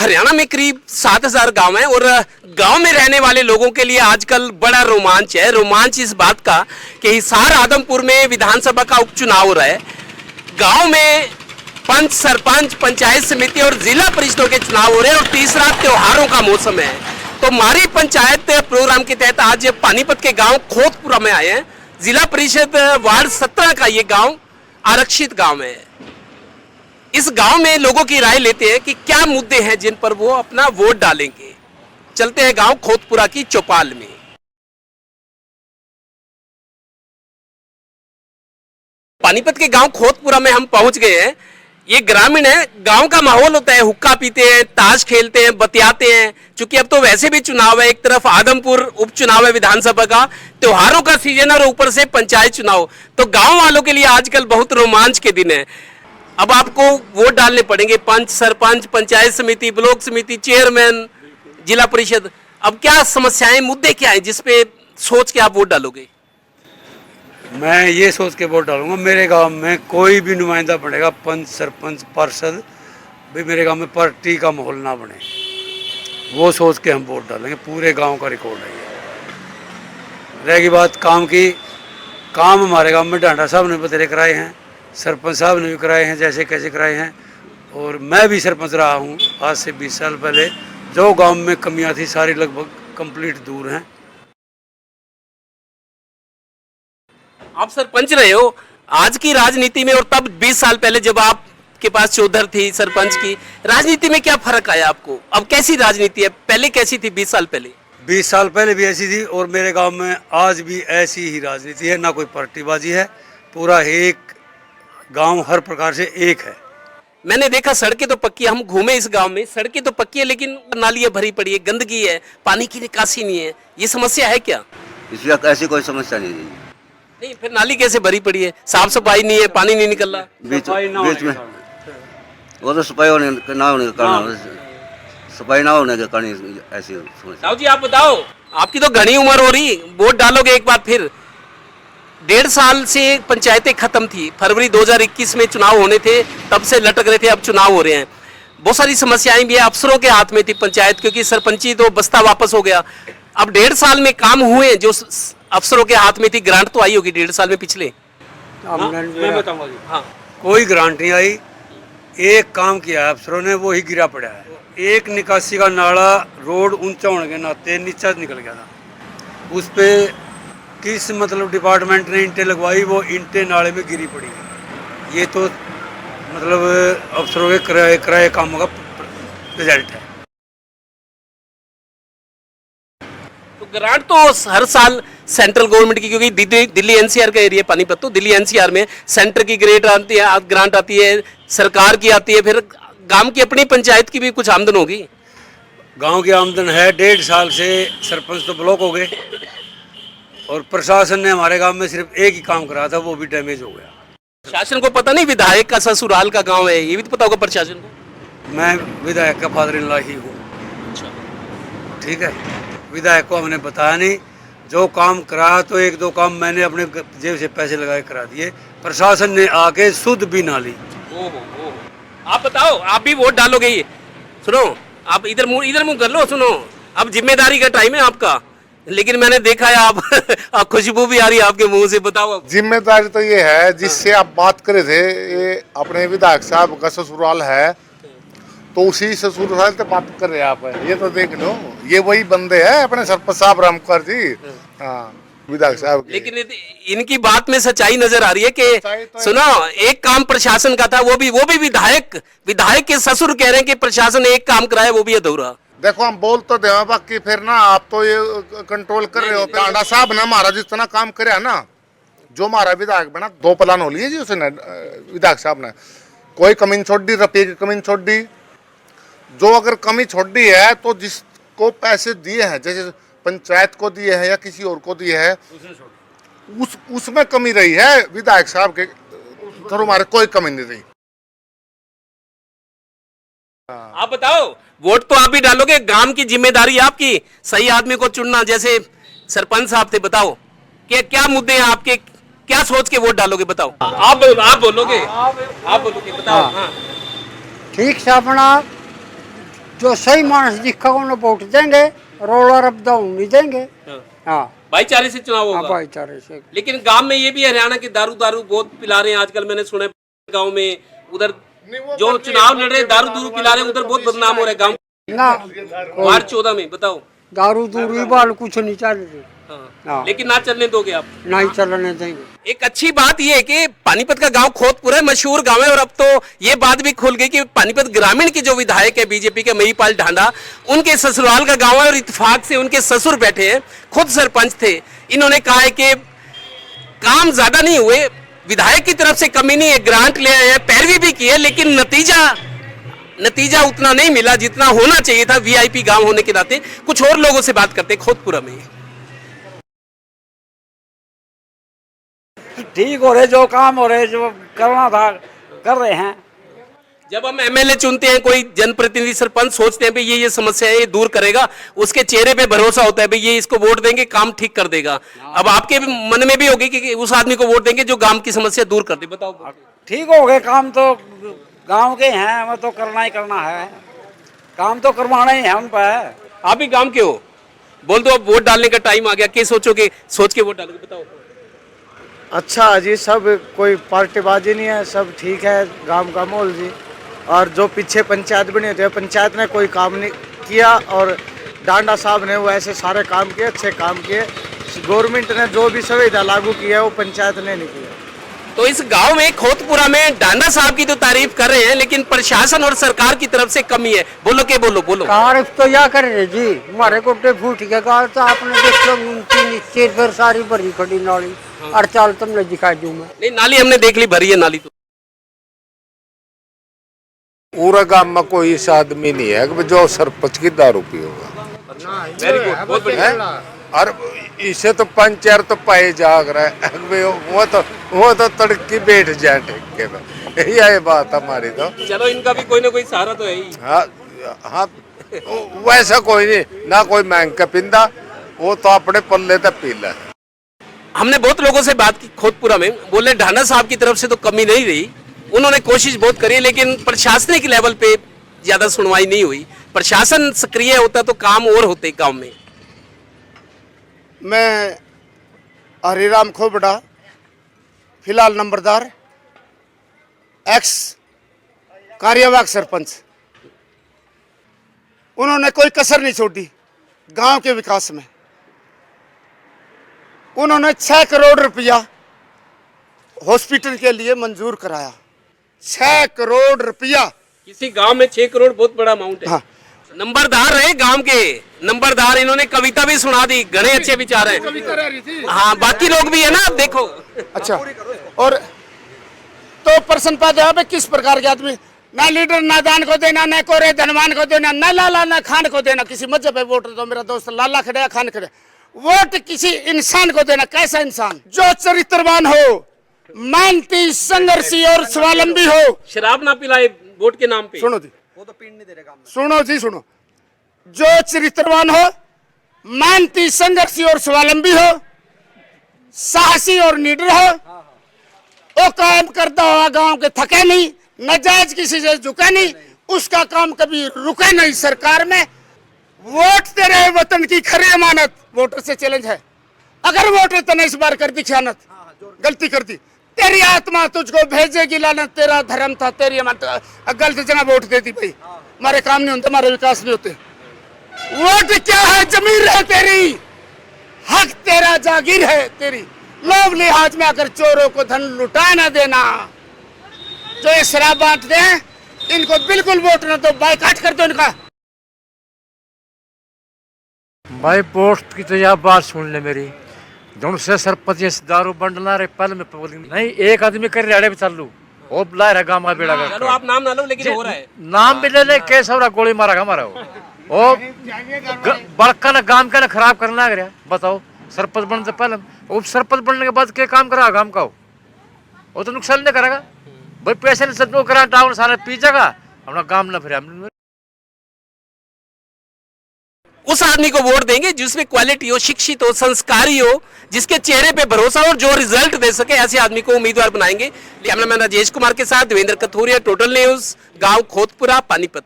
हरियाणा में करीब 7,000 गांव हैं और गांव में रहने वाले लोगों के लिए आजकल बड़ा रोमांच है। रोमांच इस बात का कि हिसार आदमपुर में विधानसभा का उपचुनाव हो रहा है। गांव में पंच, सरपंच, पंचायत समिति और जिला परिषदों के चुनाव हो रहे हैं और तीसरा त्योहारों का मौसम है। तो हमारी पंचायत प्रोग्राम के तहत आज पानीपत के गाँव खोतपुरा में आए हैं। जिला परिषद वार्ड 17 का ये गाँव आरक्षित गाँव है। इस गांव में लोगों की राय लेते हैं कि क्या मुद्दे हैं जिन पर वो अपना वोट डालेंगे। चलते हैं गांव खोतपुरा की चौपाल में। पानीपत के गांव खोतपुरा में हम पहुंच गए हैं। ये ग्रामीण है। गांव का माहौल होता है, हुक्का पीते हैं, ताश खेलते हैं, बतियाते हैं। क्योंकि अब तो वैसे भी चुनाव है, एक तरफ आदमपुर उपचुनाव है विधानसभा का, त्योहारों का सीजन और ऊपर से पंचायत चुनाव। तो गाँव वालों के लिए आजकल बहुत रोमांच के दिन है। अब आपको वोट डालने पड़ेंगे, पंच, सरपंच, पंचायत समिति, ब्लॉक समिति, चेयरमैन, जिला परिषद। अब क्या समस्याएं, मुद्दे क्या हैं जिसपे सोच के आप वोट डालोगे? मैं ये सोच के वोट डालूंगा मेरे गांव में कोई भी नुमाइंदा बनेगा, पंच, सरपंच, पार्षद भी मेरे गांव में पार्टी का माहौल ना बने, वो सोच के हम वोट डालेंगे। पूरे गांव का रिकॉर्ड है ये। रहेगी बात काम की, काम हमारे गांव में डांडा साहब ने बतेरे कराए हैं, सरपंच साहब ने भी कराए हैं, जैसे कैसे कराए हैं। और मैं भी सरपंच रहा हूँ आज से 20 साल पहले। जो गांव में कमियां थी सारी लगभग कंप्लीट दूर हैं। आप सरपंच रहे हो। आज की राजनीति में और तब 20 साल पहले जब आपके पास चौधर थी सरपंच की, राजनीति में क्या फर्क आया आपको? अब कैसी राजनीति है, पहले कैसी थी 20 साल पहले? 20 साल पहले भी ऐसी थी और मेरे गांव में आज भी ऐसी ही राजनीति है। ना कोई पार्टीबाजी है, पूरा एक गांव हर प्रकार से एक है। मैंने देखा सड़कें तो पक्की, हम घूमे इस गांव में, सड़कें तो पक्की है लेकिन नालियां भरी पड़ी है, गंदगी है, पानी की निकासी नहीं है। ये समस्या है क्या? इसलिए ऐसी कोई समस्या नहीं है। नहीं, फिर नाली कैसे भरी पड़ी है? साफ सफाई नहीं है, पानी नहीं निकल रहा। बीच में वो तो सफाई होने ना होने के कारण, सफाई ना होने के कारण ऐसी समस्या। साहब जी आप बताओ, आपकी तो घनी उम्र हो रही, वोट डालोगे एक बार फिर? 1.5 साल से पंचायतें खत्म थी, फरवरी 2021 में चुनाव होने थे, तब से लटक रहे थे, अब चुनाव हो रहे हैं। बहुत सारी समस्याएं भी है, अफसरों के हाथ में थी पंचायत, क्योंकि सरपंची तो बस्ता वापस हो गया। अब 1.5 साल में काम हुए जो अफसरों के हाथ में थी, ग्रांट तो आई होगी 1.5 साल में पिछले। मैं बताऊंगा जी। हाँ, कोई ग्रांट नहीं आई। एक काम किया है अफसरों ने, वो ही गिरा पड़ा है। एक निकासी का नाला रोड ऊंचा होने के नाते नीचा निकल गया था, उस पे किस मतलब डिपार्टमेंट ने ईंटें लगवाई, वो ईंटें नाले में गिरी पड़ी है। ये तो मतलब अफसरों के कराए कामों का रिजल्ट है। तो ग्रांट तो हर साल सेंट्रल गवर्नमेंट की, क्योंकि दिल्ली एनसीआर का एरिया पानीपत, तो दिल्ली एनसीआर में सेंटर की ग्रांट आती है, सरकार की आती है, फिर गांव की अपनी पंचायत की भी कुछ आमदन होगी। गांव की आमदन है। 1.5 साल से सरपंच तो ब्लॉक हो गए और प्रशासन ने हमारे गांव में सिर्फ एक ही काम करा था, वो भी डैमेज हो गया। शासन को पता नहीं विधायक का ससुराल का गांव है, ये भी तो पता होगा प्रशासन को। मैं विधायक का फादर इन लॉ ही हूँ। ठीक है, विधायक को हमने बताया नहीं। जो काम करा तो 1-2 काम मैंने अपने जेब से पैसे लगाए करा दिए, प्रशासन ने आके सुध भी ना ली। आप बताओ, आप भी वोट डालोगे? ये सुनो, आप इधर मुंह कर लो। सुनो, अब जिम्मेदारी का टाइम है आपका, लेकिन मैंने देखा है आप खुशबू भी आ रही है आपके मुंह से। बताओ। जिम्मेदारी तो ये है जिससे आप बात करे थे, ये अपने विधायक साहब का ससुराल है, तो उसी ससुराल से बात कर रहे हैं आप। ये तो देख लो, ये वही बंदे हैं अपने सरपंच साहब रामकर जी, हाँ, विधायक साहब। लेकिन इनकी बात में सच्चाई नजर आ रही है कि तो सुनो, एक काम प्रशासन का था, वो भी विधायक के ससुर कह रहे हैं कि प्रशासन ने एक काम कराया, वो भी अधूरा। देखो हम बोल तो दे, बाकी फिर ना आप तो ये कंट्रोल कर रहे हो। टांडा साहब ने हमारा जितना काम करे ना, जो हमारा विधायक बना, 2 प्लान हो लिए जी उसने, विधायक साहब ने। कोई कमी छोड़ दी, रुपये की कमी छोड़ दी। जो अगर कमी छोड़ दी है तो जिसको पैसे दिए हैं, जैसे पंचायत को दिए हैं या किसी और को दिए हैं, उसमें कमी रही है। विधायक साहब के घरों हमारे कोई कमी नहीं रही। आप बताओ, वोट तो आप ही डालोगे, गांव की जिम्मेदारी आपकी, सही आदमी को चुनना। जैसे सरपंच साहब थे, बताओ कि क्या मुद्दे हैं आपके, क्या सोच के वोट डालोगे? बताओ। आप बोलोगे, बताओ। हाँ। ठीक से अपना जो सही मानस दिखा उन्हें वोट देंगे, रोलर अप डाउन नहीं देंगे। हाँ भाईचारे से चुनाव होगा। भाईचारे से। लेकिन गांव में ये भी हरियाणा के दारू बहुत पिला रहे हैं आजकल, मैंने सुना गांव में उधर जो चुनाव लड़ रहे दारू पिला रहे हैं, उधर बहुत बदनाम हो रहा है गांव ना वार्ड 14 में। बताओ दारू दूरी बाल कुछ नहीं चल रही। हाँ। लेकिन ना चलने दोगे आप? नहीं चलने देंगे। एक अच्छी बात यह है कि पानीपत का गांव खोतपुर है, मशहूर गांव है, और अब तो ये बात भी खुल गई कि पानीपत ग्रामीण के जो विधायक है बीजेपी के महिपाल ढांडा, उनके ससुराल का गांव है और इत्तेफाक से उनके ससुर बैठे हैं, खुद सरपंच थे। इन्होंने कहा है कि काम ज्यादा नहीं हुए, विधायक की तरफ से कमी नहीं है, ग्रांट ले आए हैं, पैरवी भी की है, लेकिन नतीजा उतना नहीं मिला जितना होना चाहिए था वीआईपी गांव होने के नाते। कुछ और लोगों से बात करते खोतपुरा में। ठीक हो रहे, जो काम हो रहे, जो करना था कर रहे हैं। जब हम एमएलए चुनते हैं, कोई जनप्रतिनिधि सरपंच सोचते हैं भाई ये समस्या है, ये दूर करेगा, उसके चेहरे पे भरोसा होता है भाई ये इसको वोट देंगे काम ठीक कर देगा। अब आपके मन में भी होगी कि उस आदमी को वोट देंगे जो गांव की समस्या दूर कर दे। बताओ। ठीक हो गए, काम तो गांव के हैं, हमें तो करना ही करना है, काम तो करवाना ही है हम पे। आप भी गांव के हो, बोल दो अब वोट डालने का टाइम आ गया, क्या सोचोगे, सोच के वोट डालोगे? बताओ। अच्छा जी, सब कोई पार्टीबाजी नहीं है, सब ठीक है गांव का माहौल जी। और जो पीछे पंचायत बनी थे, पंचायत ने कोई काम नहीं किया और डांडा साहब ने वो ऐसे सारे काम किए, अच्छे काम किए। गवर्नमेंट ने जो भी सुविधा लागू की है वो पंचायत ने नहीं किया। तो इस गांव में खोतपुरा में डांडा साहब की तो तारीफ कर रहे हैं, लेकिन प्रशासन और सरकार की तरफ से कमी है। बोलो के बोलो। तारीफ तो या कर रहे जी, हमारे गोटे फूट के गाल तो आपने देख लो, सिर पर सारी भरी खड़ी नाली, और चाल तुमने दिखाई दूं मैं। नहीं, नाली हमने देख ली, भरी है नाली तो। पूरा गांव में कोई ऐसा आदमी नहीं है जो सरपंच की दारू पिएगा। वेरी गुड, बहुत बढ़िया। और इसे तो पंचायत तो पाए जाग रहा है, वो तो तड़की बैठ जाए ठेके में। यही बात हमारी तो। चलो, इनका भी कोई ना कोई सहारा तो है ही। हाँ, वैसा कोई नहीं ना, कोई महंग का पिंदा, वो तो अपने पल्ले तक पीला है। हमने बहुत लोगों से बात की खोतपुरा में, बोले ढांडा साहब की तरफ से तो कमी नहीं रही, उन्होंने कोशिश बहुत करी, लेकिन प्रशासनिक लेवल पे ज्यादा सुनवाई नहीं हुई। प्रशासन सक्रिय होता तो काम और होते गांव में। मैं हरिराम खोबड़ा, फिलहाल नंबरदार, एक्स कार्यवाहक सरपंच। उन्होंने कोई कसर नहीं छोड़ी गांव के विकास में। उन्होंने 6 करोड़ रुपया हॉस्पिटल के लिए मंजूर कराया। 6 करोड़ रुपया किसी गांव में 6 करोड़ बहुत बड़ा अमाउंट है। हाँ। नंबरदार रहे गांव के, नंबरदार, इन्होंने कविता भी सुना दी, घने अच्छे विचार हैं। हाँ, बाकी लोग भी है ना, देखो। अच्छा, और तो प्रश्न पैदा है किस प्रकार के आदमी, ना लीडर ना दान को देना, ना कोरे धनवान को देना, ना लाला ना खान को देना। किसी मजहब पे वोट दो, मेरा दोस्त लाला खड़े खान खड़े, वोट किसी इंसान को देना। कैसा इंसान? जो चरित्रवान हो, मेहनती, संघर्षी और स्वावलंबी हो। शराब ना पिलाए वोट के नाम पे। सुनो जी, वो तो पीने नहीं दे रहा। सुनो जी, सुनो। जो चरित्रवान हो, मेहनती, संघर्षी और स्वावलंबी हो, साहसी और निडर हो, वो काम करता हुआ गांव के थके नहीं, नाजायज किसी से झुका नहीं, उसका काम कभी रुके नहीं। सरकार में वोट तेरे वतन की खरी अमानत, वोटर से चैलेंज है। अगर वोटर तने इस बार कर दी खयानत, गलती कर दी, तेरी आत्मा तुझको भेजेगी लानत। तेरा धर्म था, तेरी अमानत, गलत जगह वोट दे दी भाई, हमारे काम नहीं होते, हमारे विकास नहीं होते। वोट क्या है? जमीर है तेरी, हक तेरा, जागीर है तेरी। लोभ लिहाज में आकर चोरों को धन लुटा न देना। जो ये शराब बांटते हैं, इनको बिल्कुल वोट न दो, बाइकाट कर दो इनका। भाई पोस्ट की तो यह बात सुन ले मेरी, जौन से सरपंच दारू बंडना रे पल में नहीं, एक आदमी कर रहे पे चल लू, वो बुला रहा गाँव में बेड़ा। चलो, आप नाम ना लो, लेकिन हो रहा है। नाम भी ले ले, कैसे हो रहा, गोली मारा हमारा वो बड़का ना गांव का ना खराब करना है। बताओ, सरपंच बनने से पहले, उप सरपंच बनने के बाद क्या काम करा गांव का? वो तो नुकसान नहीं करेगा भाई, पैसे नहीं सच करा टाउन सारे पी जाएगा, अपना काम ना फिर। उस आदमी को वोट देंगे जिसमें क्वालिटी हो, शिक्षित हो, संस्कारी हो, जिसके चेहरे पे भरोसा हो और जो रिजल्ट दे सके, ऐसे आदमी को उम्मीदवार बनाएंगे। कैमरामैन राजेश कुमार के साथ देवेंद्र कथोरिया, टोटल न्यूज, गांव खोतपुरा, पानीपत।